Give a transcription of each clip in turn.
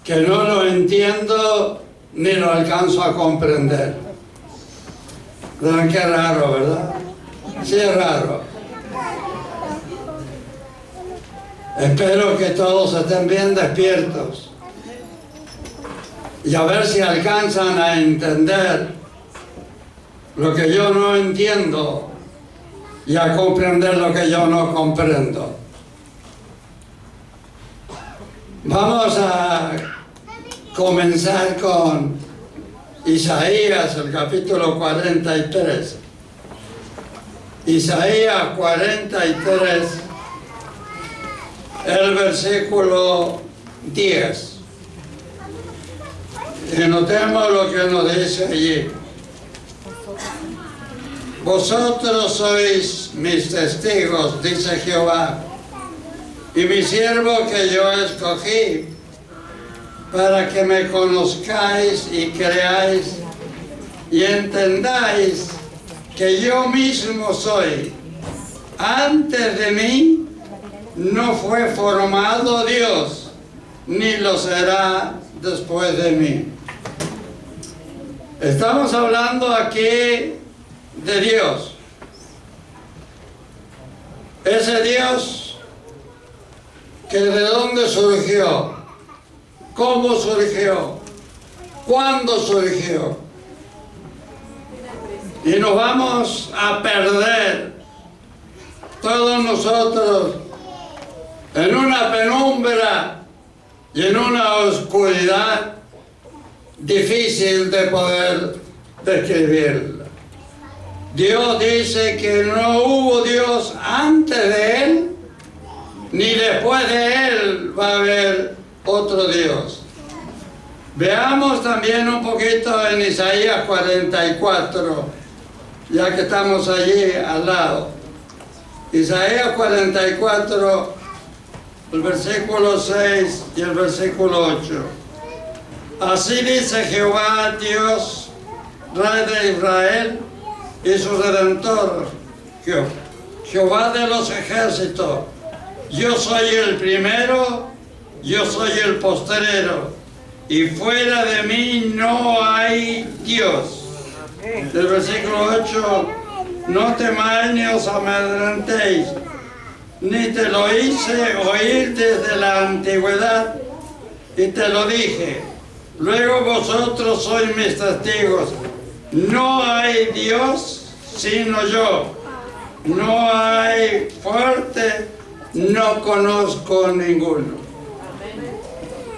que no lo entiendo ni lo alcanzo a comprender. ¿Verdad? Qué raro, ¿verdad? Sí, es raro. Espero que todos estén bien despiertos y a ver si alcanzan a entender lo que yo no entiendo y a comprender lo que yo no comprendo. Vamos a comenzar con Isaías, el capítulo 43. Isaías 43, el versículo 10. Y notemos lo que nos dice allí. Vosotros sois mis testigos, dice Jehová, y mi siervo que yo escogí, para que me conozcáis y creáis y entendáis que yo mismo soy. Antes de mí no fue formado Dios, ni lo será después de mí. Estamos hablando aquí de Dios. Ese Dios que de dónde surgió, cómo surgió, cuándo surgió. Y nos vamos a perder todos nosotros en una penumbra y en una oscuridad difícil de poder describirla. Dios dice que no hubo Dios antes de Él, ni después de Él va a haber otro Dios. Veamos también un poquito en Isaías 44, ya que estamos allí al lado. Isaías 44, el versículo 6 y el versículo 8. Así dice Jehová, Dios, Rey de Israel y su Redentor, Jehová de los ejércitos. Yo soy el primero, yo soy el postrero, y fuera de mí no hay Dios. Del versículo 8, no temáis ni os amedrentéis, ni te lo hice oír desde la antigüedad, y te lo dije. Luego vosotros sois mis testigos. No hay Dios sino yo. No hay fuerte, no conozco ninguno.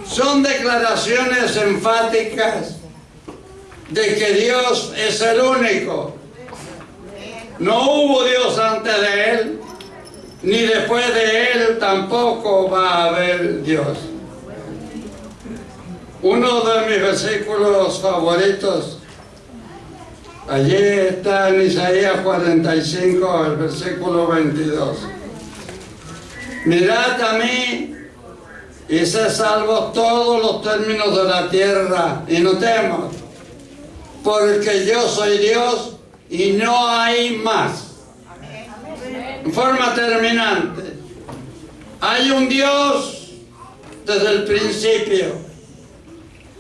Son declaraciones enfáticas de que Dios es el único. No hubo Dios antes de Él, ni después de Él tampoco va a haber Dios. Uno de mis versículos favoritos, allí está en Isaías 45, el versículo 22. Mirad a mí y sed salvos todos los términos de la tierra, y notemos, porque yo soy Dios y no hay más. En forma terminante, hay un Dios desde el principio,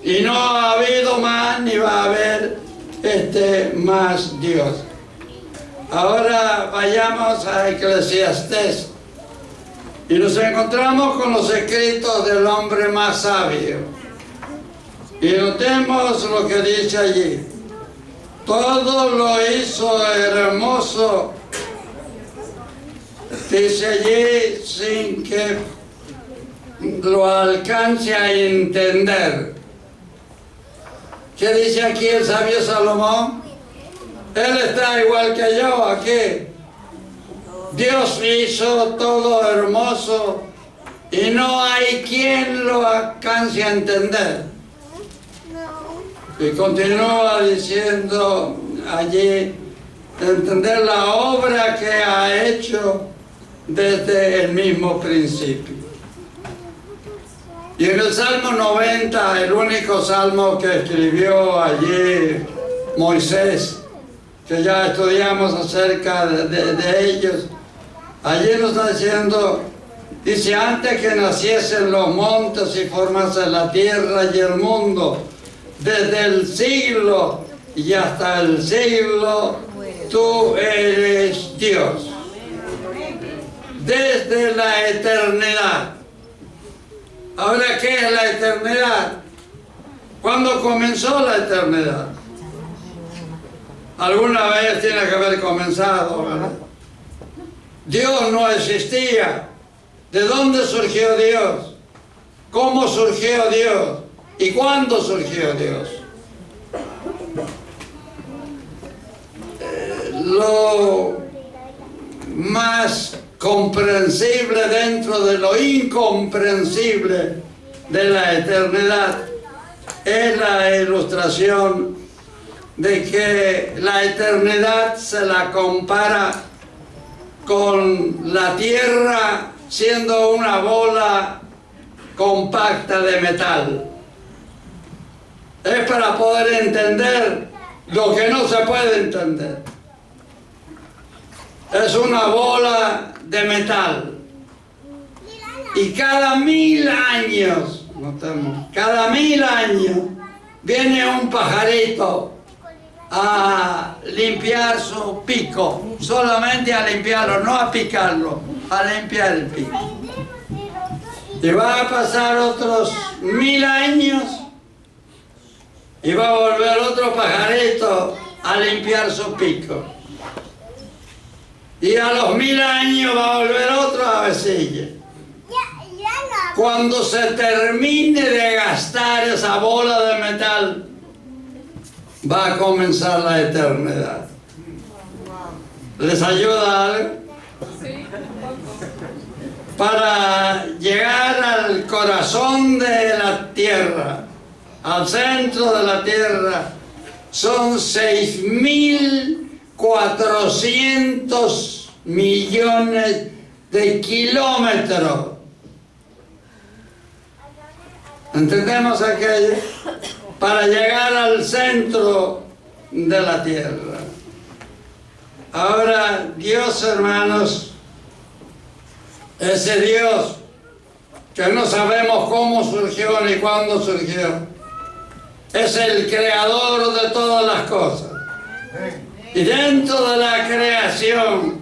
y no ha habido más ni va a haber más Dios. Ahora vayamos a Eclesiastés y nos encontramos con los escritos del hombre más sabio. Y notemos lo que dice allí. Todo lo hizo hermoso, dice allí, sin que lo alcance a entender. ¿Qué dice aquí el sabio Salomón? Él está igual que yo aquí. Dios hizo todo hermoso y no hay quien lo alcance a entender. Y continúa diciendo allí, entender la obra que ha hecho desde el mismo principio. Y en el Salmo 90, el único salmo que escribió allí Moisés, que ya estudiamos acerca de ellos, allí nos está diciendo Dice, antes que naciesen los montes y formase la tierra y el mundo, desde el siglo y hasta el siglo, tú eres Dios. Desde la eternidad. Ahora, ¿qué es la eternidad? ¿Cuándo comenzó la eternidad? Alguna vez tiene que haber comenzado, ¿verdad? Dios no existía. ¿De dónde surgió Dios? ¿Cómo surgió Dios? ¿Y cuándo surgió Dios? Lo más comprensible dentro de lo incomprensible de la eternidad es la ilustración de que la eternidad se la compara con la tierra siendo una bola compacta de metal. Es para poder entender lo que no se puede entender. Es una bola de metal. Y cada 1000 años, notemos, cada 1000 años viene un pajarito a limpiar su pico, solamente a limpiarlo, no a picarlo, a limpiar el pico. Y va a pasar otros 1000 años y va a volver otro pajarito a limpiar su pico. Y a los 1000 años va a volver otro avecilla. Cuando se termine de gastar esa bola de metal, va a comenzar la eternidad. ¿Les ayuda algo? Para llegar al corazón de la tierra, al centro de la tierra, son 6.400 millones de kilómetros. ¿Entendemos aquello? Para llegar al centro de la tierra. Ahora, Dios, hermanos, ese Dios que no sabemos cómo surgió ni cuándo surgió, es el creador de todas las cosas. Y dentro de la creación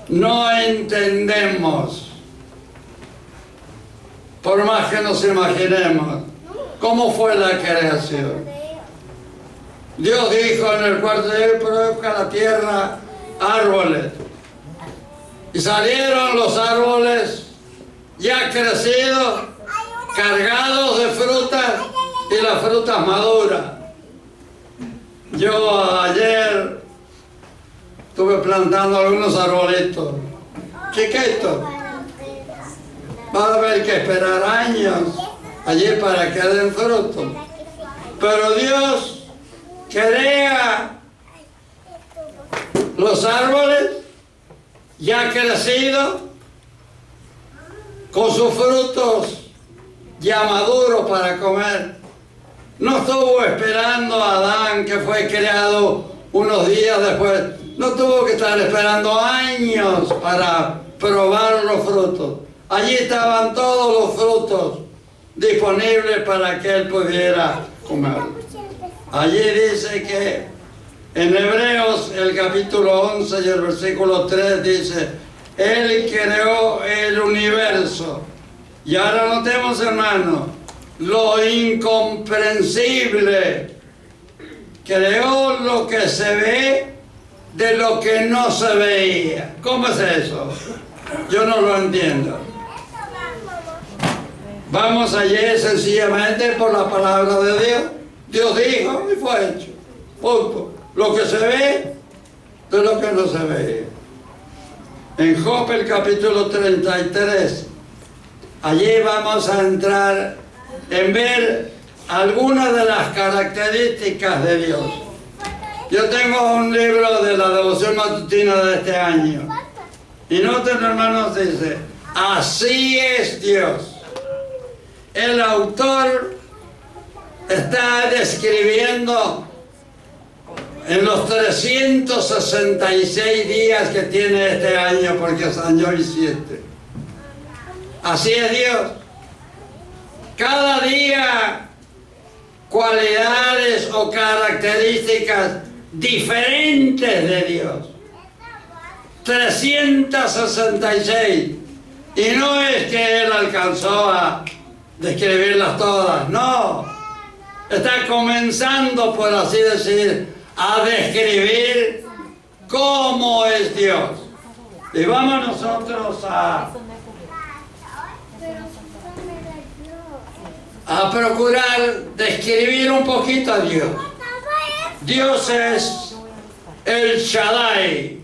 no entendemos, por más que nos imaginemos, cómo fue la creación. Dios dijo en el cuarto día, produzca la tierra árboles. Y salieron los árboles ya crecidos, cargados de frutas y las frutas maduras. Yo ayer estuve plantando algunos arbolitos chiquitos. Va a haber que esperar años allí para que den fruto. Pero Dios crea los árboles ya crecidos, con sus frutos ya maduros para comer. No estuvo esperando a Adán, que fue creado unos días después. No tuvo que estar esperando años para probar los frutos. Allí estaban todos los frutos disponibles para que él pudiera comer. Allí dice que en Hebreos, el capítulo 11 y el versículo 3 dice, Él creó el universo. Y ahora notemos, hermanos, lo incomprensible. Creó lo que se ve de lo que no se veía. ¿Cómo es eso? Yo no lo entiendo. Vamos allí sencillamente por la palabra de Dios. Dios dijo y fue hecho. Punto. Lo que se ve de lo que no se ve. En Job, el capítulo 33, allí vamos a entrar en ver algunas de las características de Dios. Yo tengo un libro de la devoción matutina de este año. Y noten, hermanos, dice, así es Dios. El autor está describiendo en los 366 días que tiene este año, porque es año bisiesto, Así es Dios. Cada día cualidades o características diferentes de Dios. 366. Y no es que Él alcanzó a describirlas todas, no. Está comenzando, por así decir, a describir cómo es Dios. Y vamos nosotros a procurar describir un poquito a Dios. Dios es el Shaddai.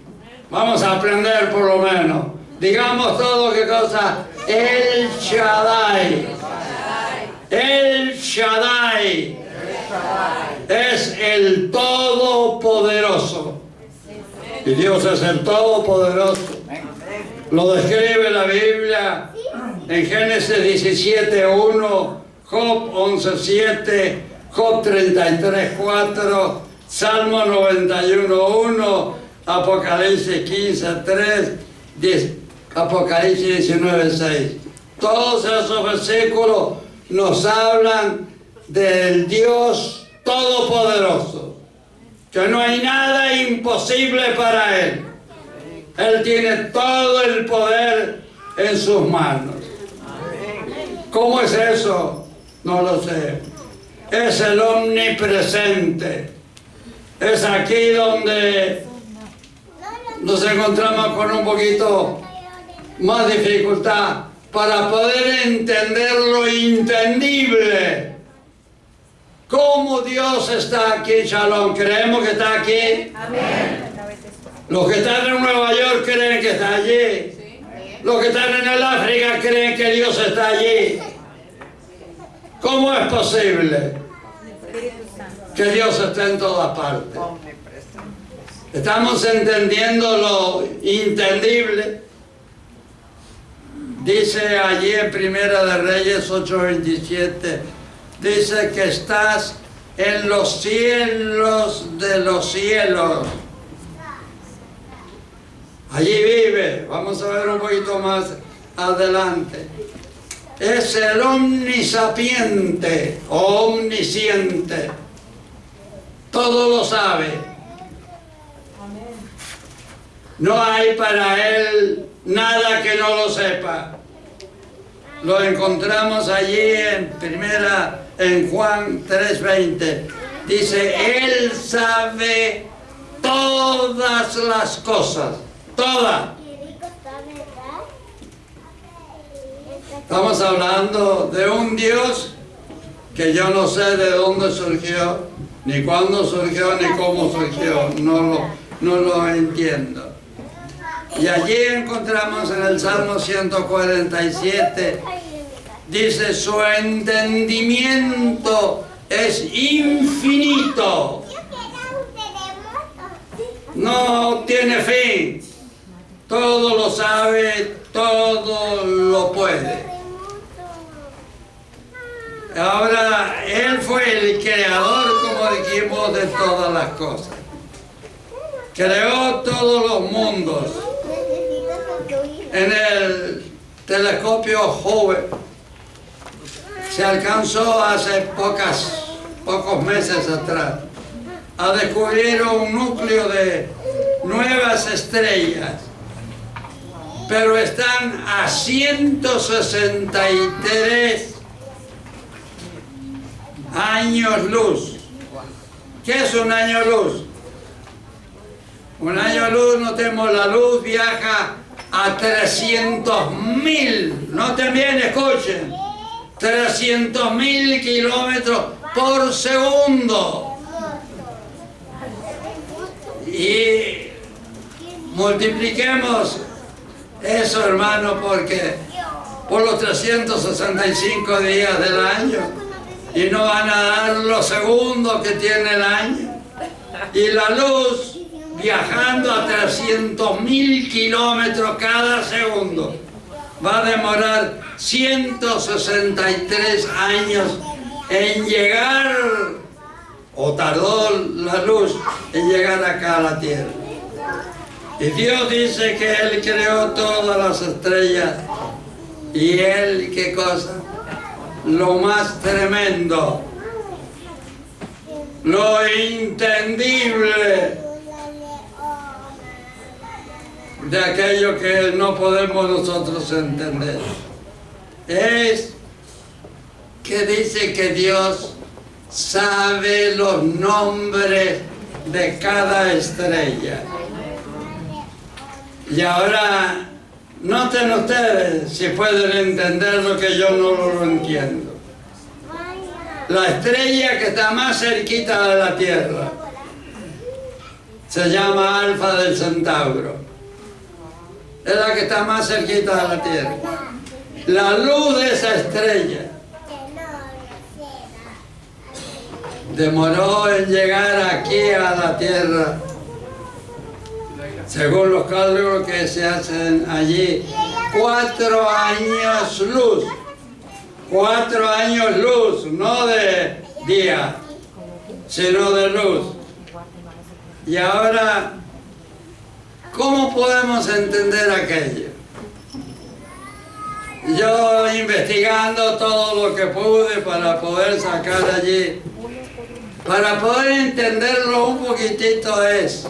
Vamos a aprender por lo menos. Digamos todo qué cosa. El Shaddai. El Shaddai. Es el Todopoderoso. Y Dios es el Todopoderoso. Lo describe la Biblia en Génesis 17:1, Job 11:7, Job 33:4, Salmo 91:1, Apocalipsis 15:3, Apocalipsis 19:6. Todos esos versículos nos hablan del Dios Todopoderoso, que no hay nada imposible para Él. Él tiene todo el poder en sus manos. ¿Cómo es eso? No lo sé. Es el omnipresente. Es aquí donde nos encontramos con un poquito más dificultad para poder entender lo entendible. ¿Cómo Dios está aquí, Shalom? ¿Creemos que está aquí? Amén. Los que están en Nueva York creen que está allí. Los que están en el África creen que Dios está allí. ¿Cómo es posible que Dios esté en todas partes? ¿Estamos entendiendo lo entendible? Dice allí en Primera de Reyes 8:27, dice que estás en los cielos de los cielos. Allí vive. Vamos a ver un poquito más adelante. Es el omnisapiente, omnisciente. Todo lo sabe. No hay para Él nada que no lo sepa. Lo encontramos allí en Juan 3:20. Dice, Él sabe todas las cosas. Todas. Estamos hablando de un Dios que yo no sé de dónde surgió, ni cuándo surgió, ni cómo surgió. No lo entiendo. Y allí encontramos en el Salmo 147, dice, su entendimiento es infinito. No tiene fin. Todo lo sabe, todo lo puede. Ahora, Él fue el creador, como dijimos, de todas las cosas. Creó todos los mundos. En el telescopio Hubble se alcanzó hace pocos meses atrás a descubrir un núcleo de nuevas estrellas, pero están a 163 años luz. ¿Qué es un año luz? Un año luz, notemos, la luz viaja a 300.000, noten bien, escuchen, 300.000 kilómetros por segundo. Y multipliquemos eso, hermano, porque por los 365 días del año, y no van a dar los segundos que tiene el año. Y la luz viajando a 300.000 kilómetros cada segundo va a demorar 163 años en llegar, o tardó la luz en llegar acá a la tierra. Y Dios dice que Él creó todas las estrellas Y Él, ¿qué cosa? Lo más tremendo, lo intendible de aquello que no podemos nosotros entender, es que dice que Dios sabe los nombres de cada estrella. Y ahora, noten ustedes si pueden entender lo que yo no lo entiendo. La estrella que está más cerquita de la Tierra se llama Alfa del Centauro. Es la que está más cerquita de la Tierra. La luz de esa estrella demoró en llegar aquí a la Tierra, según los cálculos que se hacen allí, 4 años luz. 4 años luz, no de día, sino de luz. Y ahora, ¿cómo podemos entender aquello? Yo investigando todo lo que pude para poder sacar allí, para poder entenderlo un poquitito, es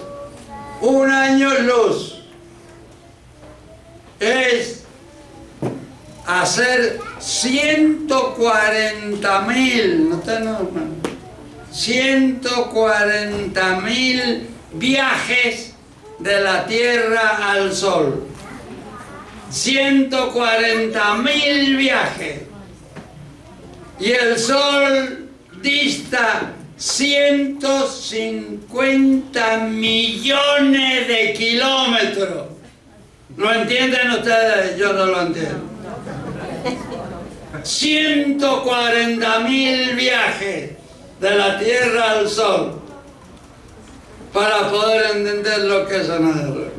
1 año luz. Es hacer 140.000, no está normal, 140.000 viajes de la Tierra al Sol. 140.000 viajes. Y el Sol dista 150 millones de kilómetros. ¿Lo entienden ustedes? Yo no lo entiendo. 140.000 viajes de la Tierra al Sol para poder entender lo que es una guerra.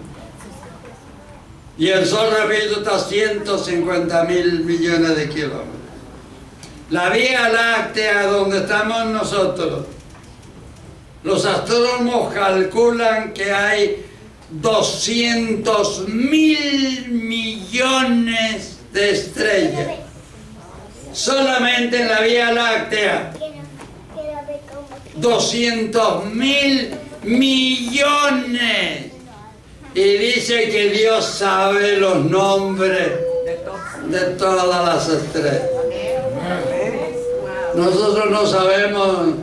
Y el Sol, repito, está a 150.000 millones de kilómetros. La Vía Láctea, donde estamos nosotros, los astrónomos calculan que hay 200.000 millones de estrellas solamente en la Vía Láctea. 200.000 millones. Y dice que Dios sabe los nombres de todas las estrellas. Nosotros no sabemos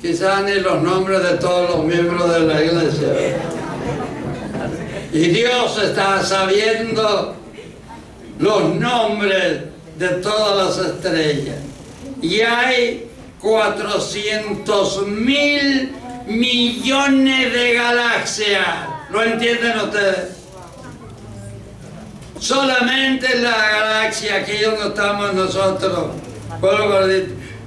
quizás ni los nombres de todos los miembros de la iglesia. Y Dios está sabiendo los nombres de todas las estrellas. Y hay 400.000 millones de galaxias. ¿Lo entienden ustedes? Solamente la galaxia aquí donde estamos nosotros,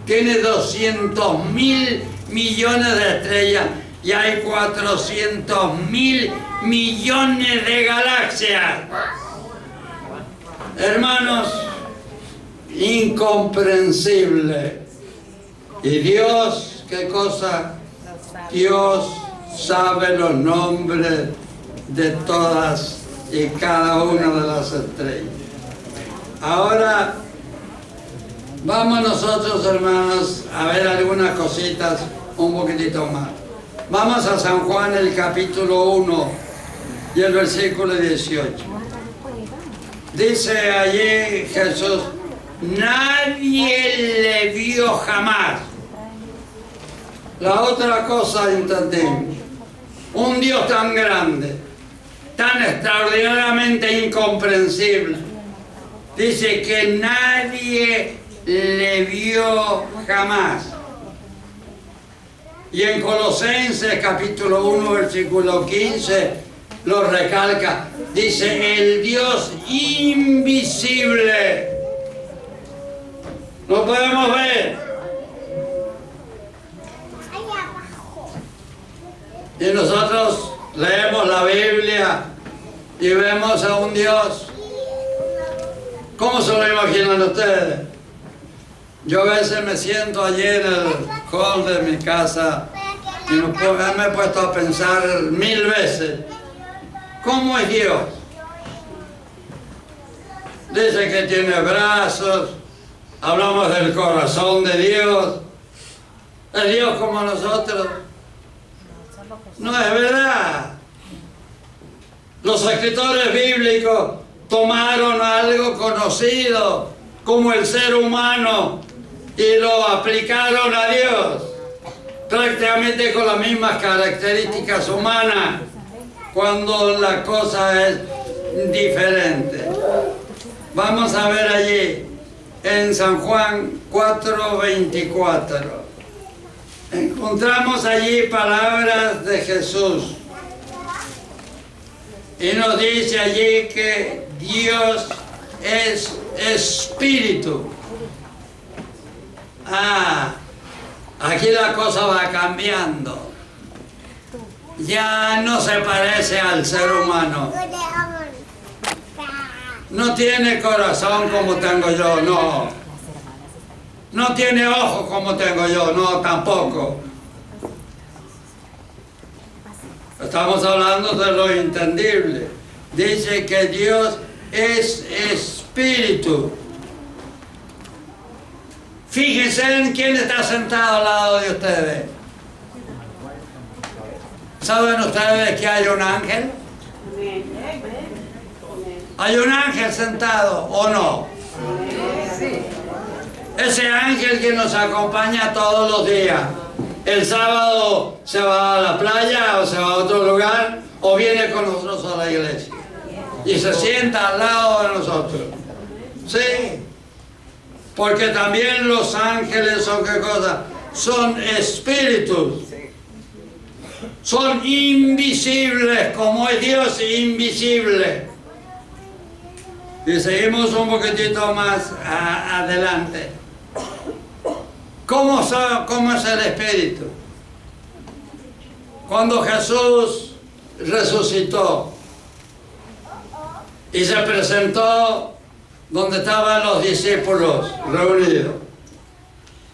tiene 200.000 millones de estrellas y hay 400.000 millones de galaxias. Hermanos, incomprensible. Y Dios, ¿qué cosa? Dios sabe los nombres de todas y cada una de las estrellas. Ahora, vamos nosotros, hermanos, a ver algunas cositas un poquitito más. Vamos a San Juan, el capítulo 1 y el versículo 18. Dice allí Jesús: nadie le vio jamás. La otra cosa entendemos. Un Dios tan grande, tan extraordinariamente incomprensible, dice que nadie le vio jamás. Y en Colosenses capítulo 1 versículo 15 lo recalca, dice: el Dios invisible. Lo podemos ver. Y nosotros leemos la Biblia y vemos a un Dios. ¿Cómo se lo imaginan ustedes? Yo a veces me siento allí en el hall de mi casa y me he puesto a pensar 1000 veces, ¿cómo es Dios? Dice que tiene brazos. Hablamos del corazón de Dios. ¿Es Dios como nosotros? No es verdad. Los escritores bíblicos tomaron algo conocido como el ser humano y lo aplicaron a Dios, prácticamente con las mismas características humanas, cuando la cosa es diferente. Vamos a ver allí en San Juan 4:24. Encontramos allí palabras de Jesús y nos dice allí que Dios es espíritu. Aquí la cosa va cambiando. Ya no se parece al ser humano. No tiene corazón como tengo yo, no. No tiene ojos como tengo yo, no, tampoco. Estamos hablando de lo entendible. Dice que Dios es espíritu. Fíjense en quién está sentado al lado de ustedes. ¿Saben ustedes que hay un ángel? ¿Hay un ángel sentado o no? Ese ángel que nos acompaña todos los días. El sábado se va a la playa o se va a otro lugar o viene con nosotros a la iglesia. Y se sienta al lado de nosotros. Sí. Porque también los ángeles son ¿qué cosa? Son espíritus. Son invisibles, como es Dios invisible. Y seguimos un poquitito más adelante. ¿Cómo es el espíritu? Cuando Jesús resucitó y se presentó donde estaban los discípulos reunidos.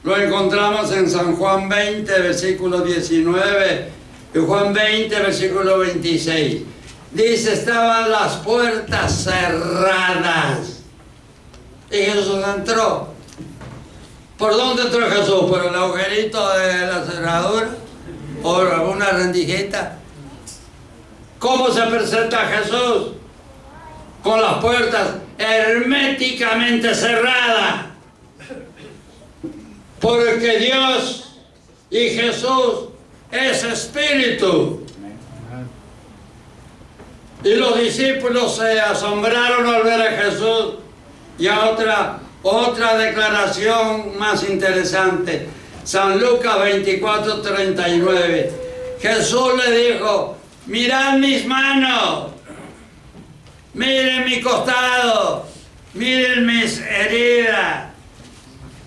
Lo encontramos en San Juan 20, versículo 19, y Juan 20, versículo 26. Dice, estaban las puertas cerradas. Y Jesús entró. ¿Por dónde entró Jesús? ¿Por el agujerito de la cerradura? ¿O alguna rendijita? ¿Cómo se presenta Jesús? Con las puertas herméticamente cerradas. Porque Dios y Jesús es espíritu. Y los discípulos se asombraron al ver a Jesús. Y a otra declaración más interesante. San Lucas 24:39. Jesús le dijo, mirad mis manos. Miren mi costado, miren mis heridas.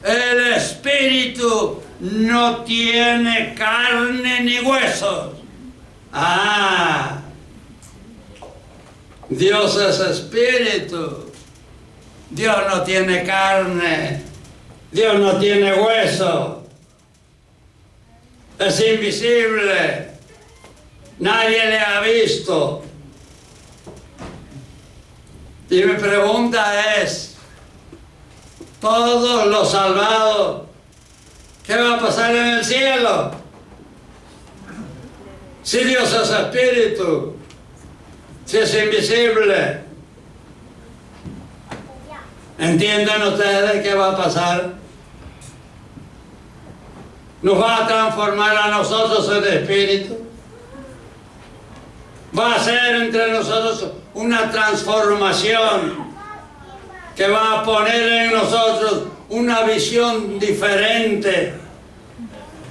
El espíritu no tiene carne ni huesos. Dios es espíritu. Dios no tiene carne. Dios no tiene hueso. Es invisible. Nadie le ha visto. Y mi pregunta es, todos los salvados, ¿qué va a pasar en el cielo? Si Dios es espíritu, si es invisible, ¿entienden ustedes qué va a pasar? ¿Nos va a transformar a nosotros en espíritu? Va a ser entre nosotros una transformación que va a poner en nosotros una visión diferente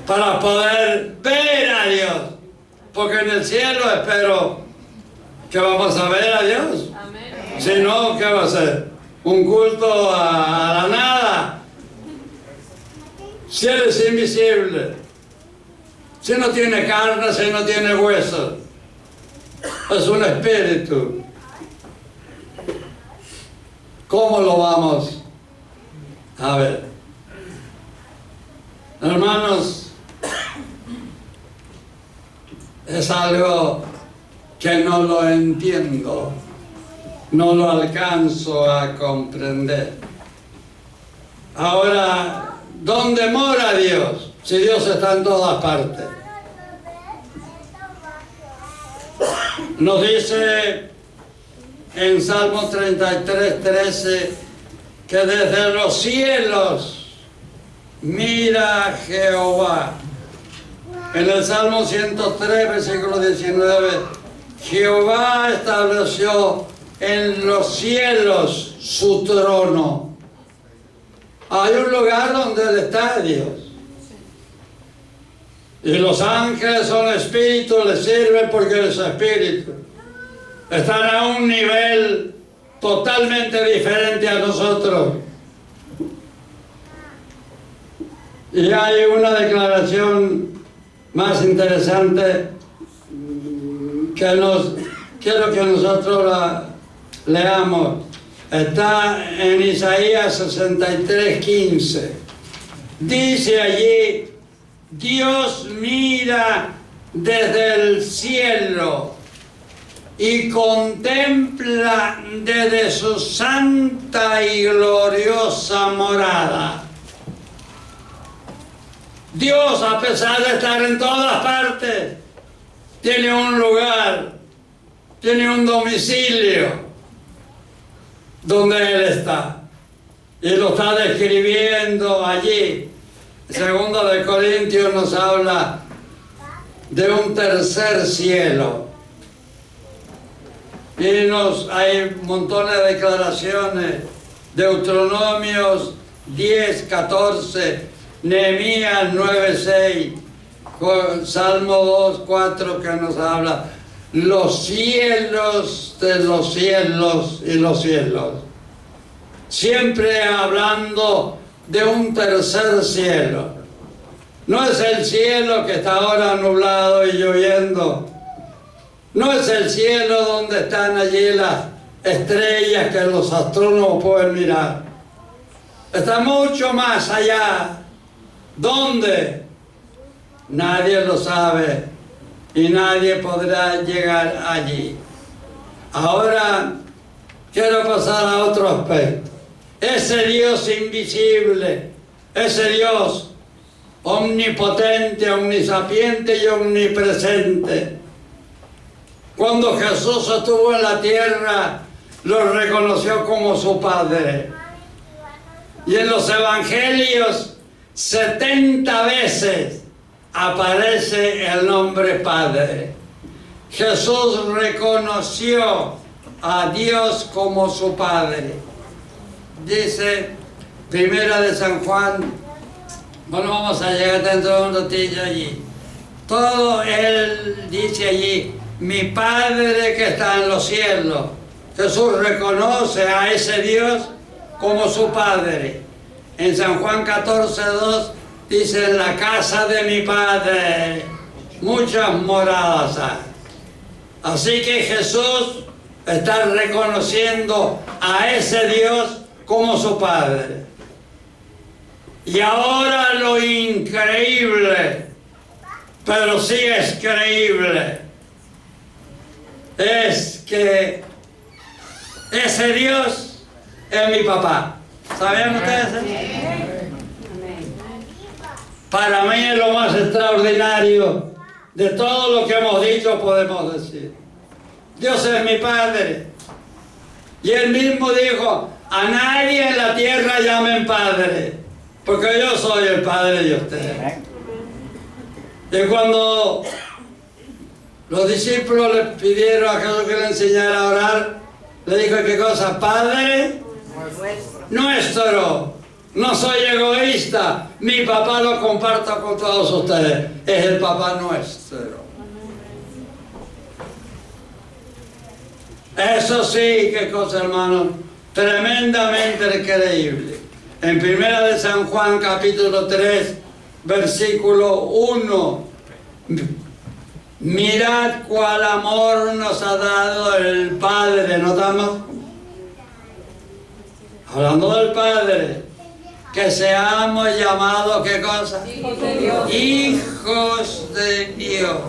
para poder ver a Dios. Porque en el cielo espero que vamos a ver a Dios. Amén. Si no, ¿qué va a ser? ¿Un culto a la nada? Si Él es invisible, si no tiene carne, si no tiene huesos, es un espíritu. ¿Cómo lo vamos a ver? Hermanos, es algo que no lo entiendo. no lo alcanzo a comprender. Ahora, ¿dónde mora Dios? Si Dios está en todas partes. Nos dice en Salmo 33:13 que desde los cielos mira Jehová. En el Salmo 103, versículo 19, Jehová estableció en los cielos su trono. Hay un lugar donde Él está, Dios. Y los ángeles son espíritus, les sirven porque Él es espíritu. Están a un nivel totalmente diferente a nosotros. Y hay una declaración más interesante que quiero que nosotros la leamos. Está en Isaías 63:15. Dice allí: Dios mira desde el cielo y contempla desde su santa y gloriosa morada. Dios, a pesar de estar en todas partes, tiene un lugar, tiene un domicilio donde Él está. Y lo está describiendo allí. Segundo de Corintios nos habla de un tercer cielo. Y hay montones de declaraciones. Deuteronomios 10:14, Nehemías 9:6, Salmo 2:4 que nos habla los cielos de los cielos y los cielos. Siempre hablando de un tercer cielo. No es el cielo que está ahora nublado y lloviendo. No es el cielo donde están allí las estrellas que los astrónomos pueden mirar. Está mucho más allá. ¿Dónde? Nadie lo sabe y nadie podrá llegar allí. Ahora quiero pasar a otro aspecto. Ese Dios invisible, ese Dios omnipotente, omnisapiente y omnipresente. Cuando Jesús estuvo en la tierra, lo reconoció como su Padre. Y en los evangelios, 70 veces aparece el nombre Padre. Jesús reconoció a Dios como su Padre. Dice, Primera de San Juan, bueno, vamos a llegar dentro de un ratillo allí. Todo Él dice allí, mi Padre que está en los cielos. Jesús reconoce a ese Dios como su Padre. En San Juan 14:2 dice, en la casa de mi Padre muchas moradas hay. Así que Jesús está reconociendo a ese Dios como su Padre. Y ahora lo increíble, pero sí es creíble, es que ese Dios es mi papá. ¿Sabían ustedes eso? Para mí es lo más extraordinario de todo lo que hemos dicho, podemos decir. Dios es mi Padre. Y Él mismo dijo, a nadie en la tierra llamen Padre, porque yo soy el Padre de ustedes. Y cuando los discípulos le pidieron a Jesús que le enseñara a orar, le dijo, ¿qué cosa? Padre nuestro. No soy egoísta, mi papá lo comparto con todos ustedes. Es el papá nuestro. Eso sí, qué cosa, hermano, tremendamente increíble. En Primera de San Juan, capítulo 3, versículo 1, mirad cuál amor nos ha dado el Padre, ¿notamos? Hablando del Padre, que seamos llamados, ¿qué cosa? Hijos de Dios. Hijos de Dios.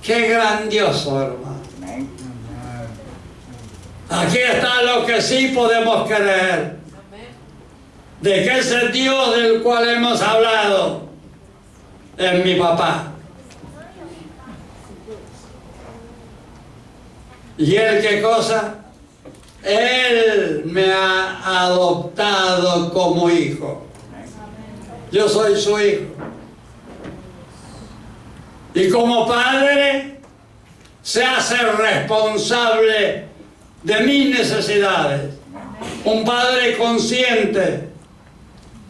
Qué grandioso, hermano. Aquí está lo que sí podemos creer. De que ese Dios del cual hemos hablado es mi papá. ¿Y él qué cosa? Él me ha adoptado como hijo. Yo soy su hijo. Y como padre se hace responsable de mis necesidades. Un padre consciente.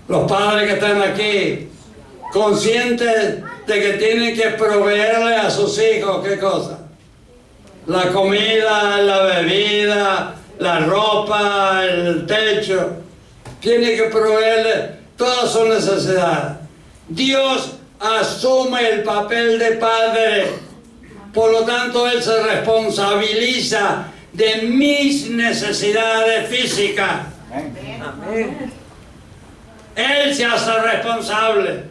Los padres que están aquí, conscientes de que tienen que proveerle a sus hijos, ¿qué cosa? La comida, la bebida, la ropa, el techo. Tiene que proveerle todas sus necesidades. Dios asume el papel de padre. Por lo tanto, Él se responsabiliza de mis necesidades físicas. Amén. Él se hace responsable.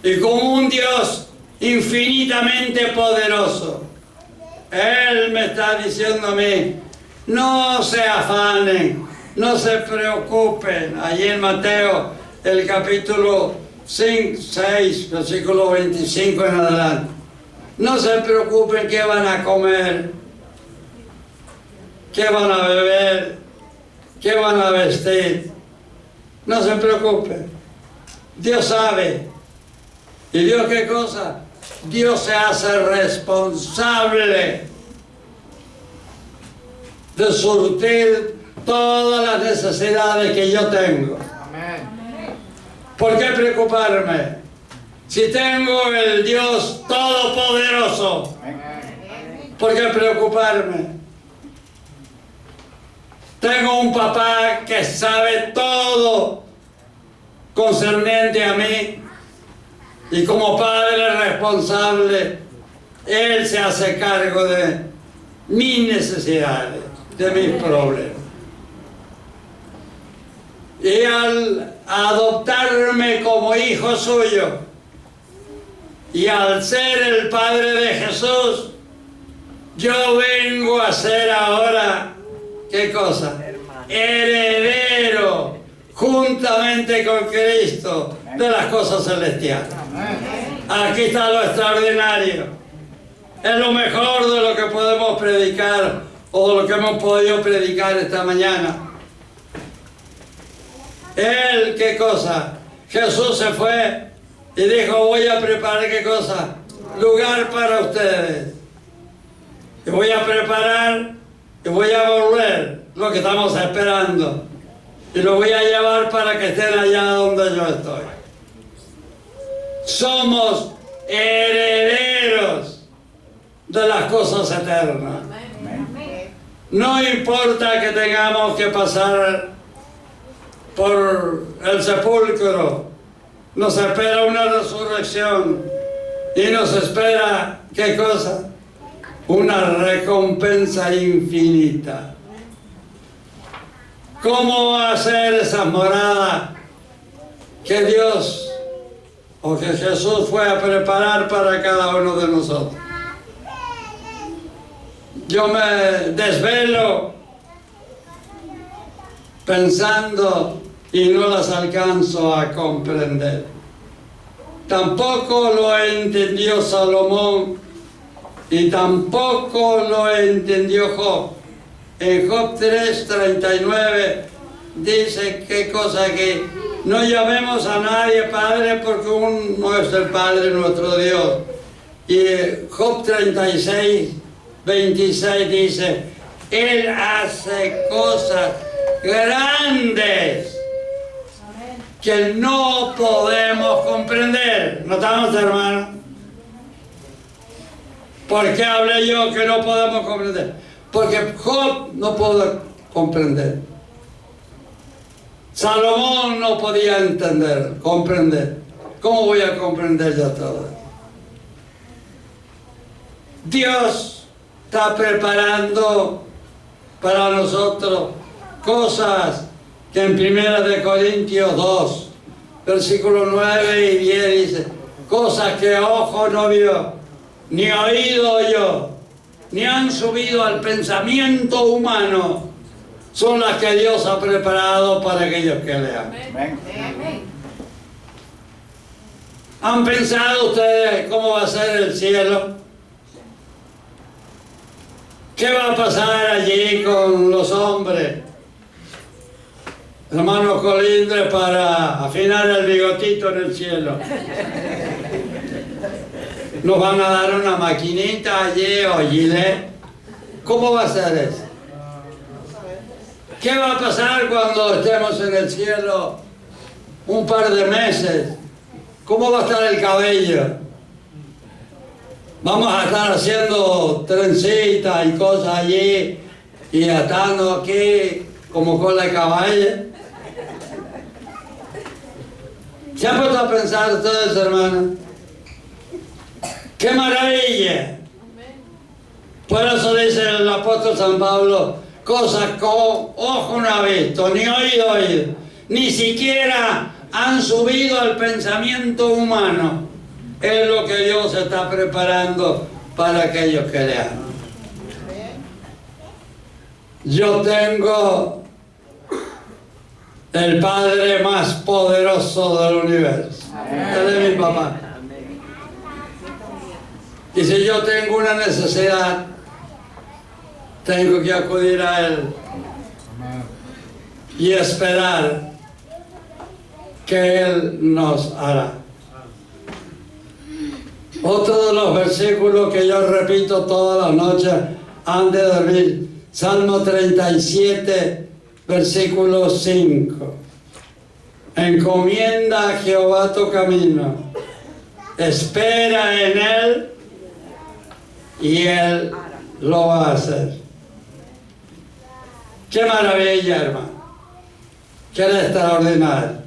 Y como un Dios infinitamente poderoso, Él me está diciendo a mí, no se afanen, no se preocupen. Allí en Mateo, el capítulo 6, versículo 25 en adelante. No se preocupen qué van a comer, qué van a beber, qué van a vestir. No se preocupen. Dios sabe. ¿Y Dios qué cosa? Dios se hace responsable de surtir todas las necesidades que yo tengo. ¿Por qué preocuparme? Si tengo el Dios Todopoderoso, ¿por qué preocuparme? Tengo un papá que sabe todo concerniente a mí y como padre responsable, Él se hace cargo de mis necesidades, de mis problemas. Y al adoptarme como hijo suyo y al ser el Padre de Jesús, yo vengo a ser ahora, ¿qué cosa? Heredero, juntamente con Cristo, de las cosas celestiales. Aquí está lo extraordinario. Es lo mejor de lo que podemos predicar o de lo que hemos podido predicar esta mañana. Él, ¿qué cosa? Jesús se fue y dijo, voy a preparar, ¿qué cosa? Lugar para ustedes. Y voy a preparar y voy a volver, lo que estamos esperando. Y lo voy a llevar para que estén allá donde yo estoy. Somos herederos de las cosas eternas. No importa que tengamos que pasar por el sepulcro, nos espera una resurrección y nos espera, ¿qué cosa? Una recompensa infinita. ¿Cómo va a ser esa morada que Dios o que Jesús fue a preparar para cada uno de nosotros? Yo me desvelo pensando y no las alcanzo a comprender. Tampoco lo entendió Salomón y tampoco lo entendió Job. En Job 3:39 dice qué cosa, que no llamemos a nadie Padre porque uno es el Padre nuestro Dios. Y Job 36:26 dice, Él hace cosas grandes que no podemos comprender. ¿Notamos, hermano? ¿Por qué hablé yo que no podemos comprender? Porque Job no pudo comprender. Salomón no podía entender, comprender. ¿Cómo voy a comprender yo todo? Dios está preparando para nosotros cosas que en 1 de Corintios 2, versículos 9 y 10 dice, cosas que ojo no vio, ni oído oyó, ni han subido al pensamiento humano son las que Dios ha preparado para aquellos que le aman. ¿Han pensado ustedes cómo va a ser el cielo? ¿Qué va a pasar allí con los hombres? Hermano Colindre, para afinar el bigotito en el cielo. Nos van a dar una maquinita allí o gilet. ¿Cómo va a ser eso? ¿Qué va a pasar cuando estemos en el cielo un par de meses? ¿Cómo va a estar el cabello? Vamos a estar haciendo trencitas y cosas allí y atando aquí como cola de caballo. ¿Se han puesto a pensar ustedes, hermanos? ¡Qué maravilla! Por eso dice el apóstol San Pablo, cosas que ojo no ha visto, ni oído oído, ni siquiera han subido al pensamiento humano. Es lo que Dios está preparando para aquellos que le aman. Yo tengo el Padre más poderoso del universo. Él es mi papá. Y si yo tengo una necesidad, tengo que acudir a Él y esperar que Él nos hará. Otro de los versículos que yo repito todas las noches antes de dormir, Salmo 37, versículo 5. Encomienda a Jehová tu camino, espera en Él y Él lo va a hacer. ¡Qué maravilla, hermano! ¡Qué extraordinario!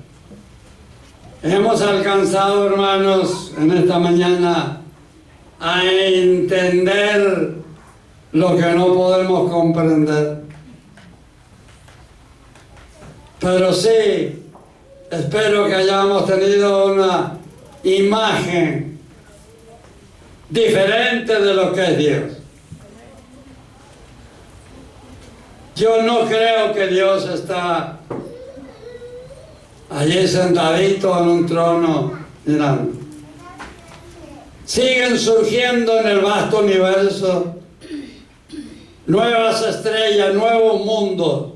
Hemos alcanzado, hermanos, en esta mañana a entender lo que no podemos comprender. Pero sí, espero que hayamos tenido una imagen diferente de lo que es Dios. Yo no creo que Dios está allí sentadito en un trono mirando. Siguen surgiendo en el vasto universo nuevas estrellas, nuevos mundos.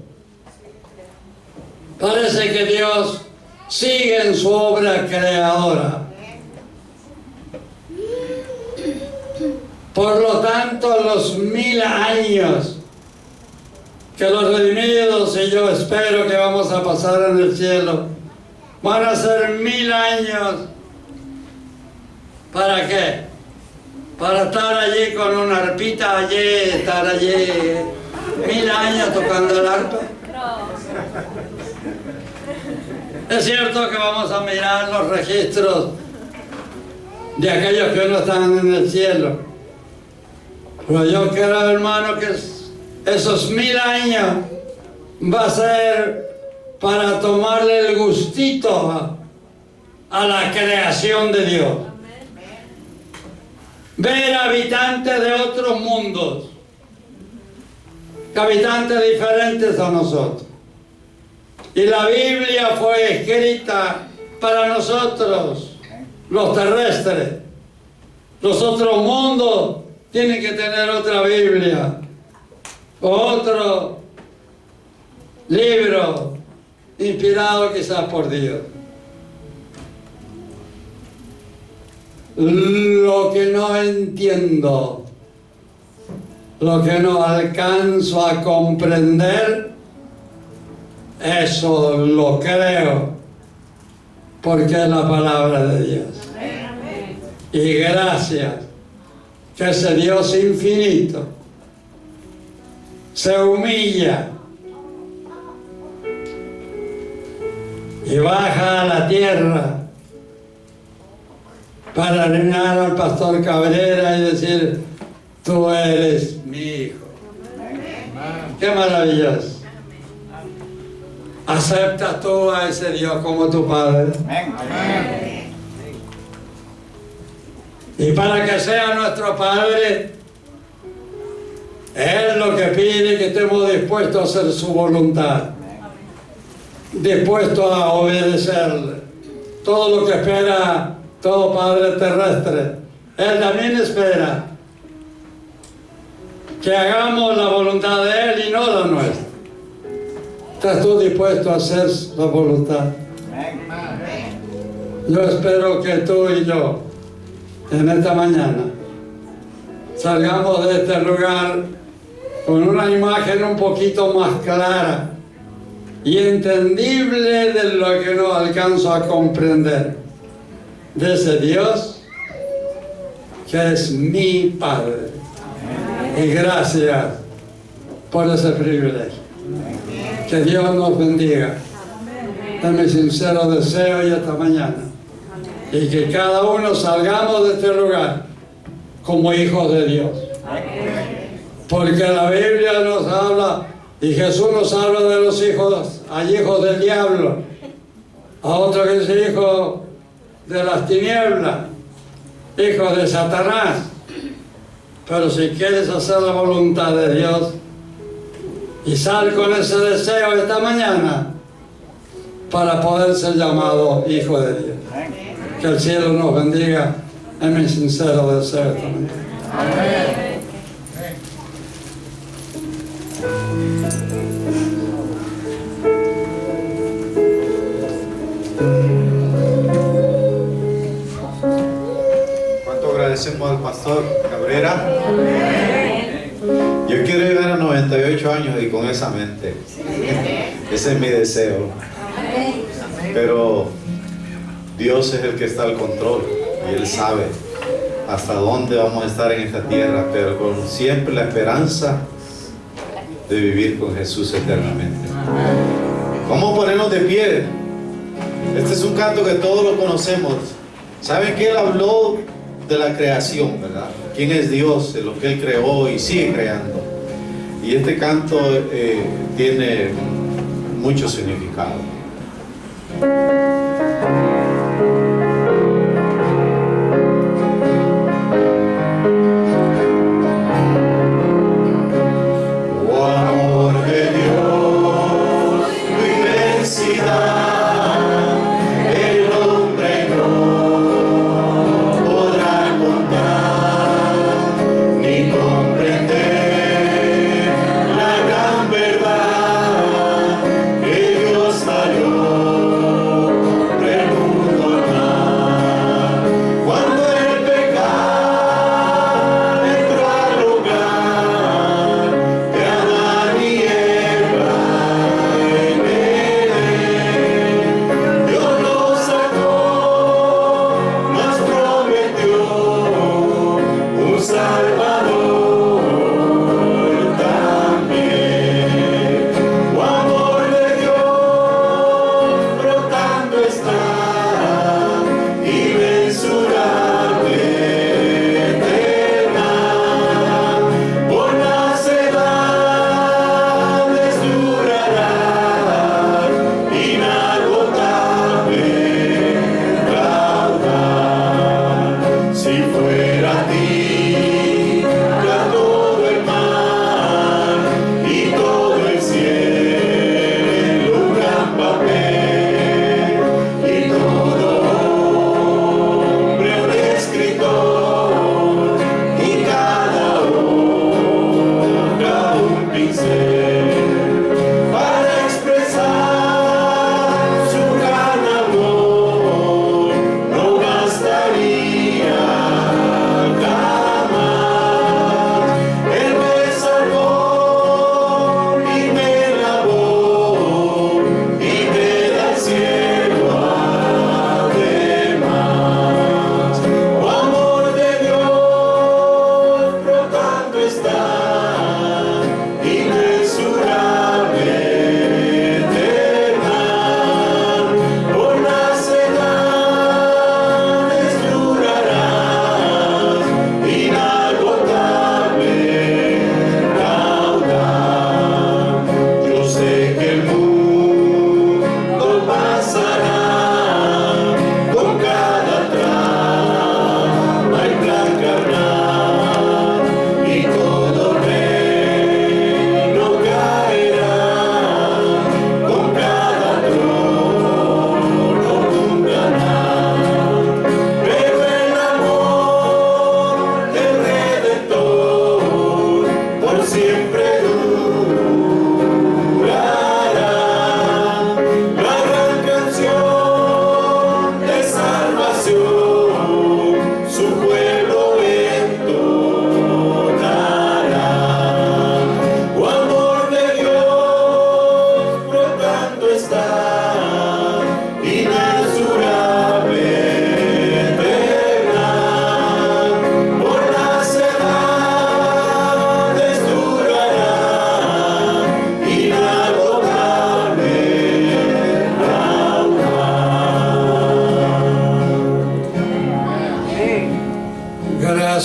Parece que Dios sigue en su obra creadora. Por lo tanto, los 1000 años que los redimidos y yo espero que vamos a pasar en el cielo, van a ser 1000 años. ¿Para qué? Para estar allí con una arpita allí, estar allí 1000 años tocando el arpa. Es cierto que vamos a mirar los registros de aquellos que no están en el cielo, pero yo creo, hermano, que esos 1000 años va a ser para tomarle el gustito a la creación de Dios. Ver habitantes de otros mundos, habitantes diferentes a nosotros. Y la Biblia fue escrita para nosotros, los terrestres. Los otros mundos tienen que tener otra Biblia, otro libro inspirado quizás por Dios. Lo que no entiendo, lo que no alcanzo a comprender, eso lo creo, porque es la palabra de Dios. Y gracias que ese Dios infinito se humilla y baja a la tierra para reinar al pastor Cabrera y decir, tú eres mi hijo. ¡Qué maravilloso! ¿Aceptas tú a ese Dios como tu Padre? Amén. Y para que sea nuestro Padre, Él lo que pide es que estemos dispuestos a hacer su voluntad, dispuestos a obedecerle. Todo lo que espera todo Padre terrestre, Él también espera que hagamos la voluntad de Él y no la nuestra. ¿Estás tú dispuesto a hacer la voluntad? Yo espero que tú y yo, en esta mañana, salgamos de este lugar con una imagen un poquito más clara y entendible de lo que no alcanzo a comprender, de ese Dios que es mi Padre. Y gracias por ese privilegio. Que Dios nos bendiga. Es mi sincero deseo y esta mañana. Y que cada uno salgamos de este lugar como hijos de Dios. Porque la Biblia nos habla, y Jesús nos habla de los hijos, hay hijos del diablo, a otro que es hijo de las tinieblas, hijo de Satanás. Pero si quieres hacer la voluntad de Dios, y sal con ese deseo esta mañana para poder ser llamado hijo de Dios. Que el cielo nos bendiga, es mi sincero deseo esta mañana. Amén. ¿Cuánto agradecemos al pastor Cabrera? Yo quiero llegar a 98 años y con esa mente. Ese es mi deseo. Pero Dios es el que está al control y Él sabe hasta dónde vamos a estar en esta tierra, pero con siempre la esperanza de vivir con Jesús eternamente. Vamos a ponernos de pie. Este es un canto que todos lo conocemos. ¿Saben que Él habló de la creación, verdad? ¿Quién es Dios? De lo que Él creó y sigue creando. Y este canto tiene mucho significado. La gran verdad que Dios valió.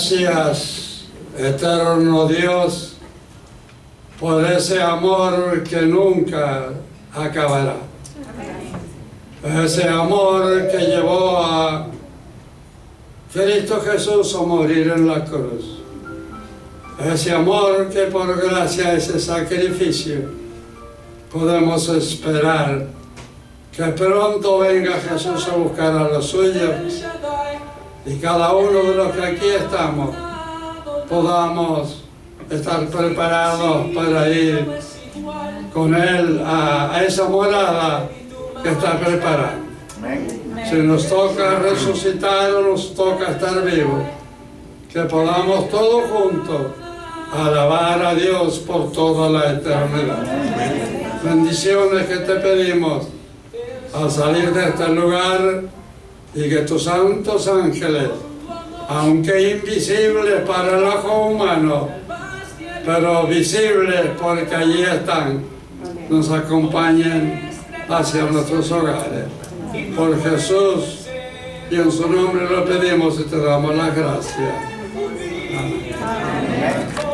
Gracias, eterno Dios, por ese amor que nunca acabará. Ese amor que llevó a Cristo Jesús a morir en la cruz. Ese amor que por gracia de ese sacrificio podemos esperar que pronto venga Jesús a buscar a los suyos y cada uno de los que aquí estamos podamos estar preparados para ir con Él a esa morada que está preparada. Si nos toca resucitar o nos toca estar vivos, que podamos todos juntos alabar a Dios por toda la eternidad. Bendiciones que te pedimos al salir de este lugar, y que tus santos ángeles, aunque invisibles para el ojo humano, pero visibles porque allí están, nos acompañen hacia nuestros hogares. Por Jesús y en su nombre lo pedimos y te damos las gracias. Amén.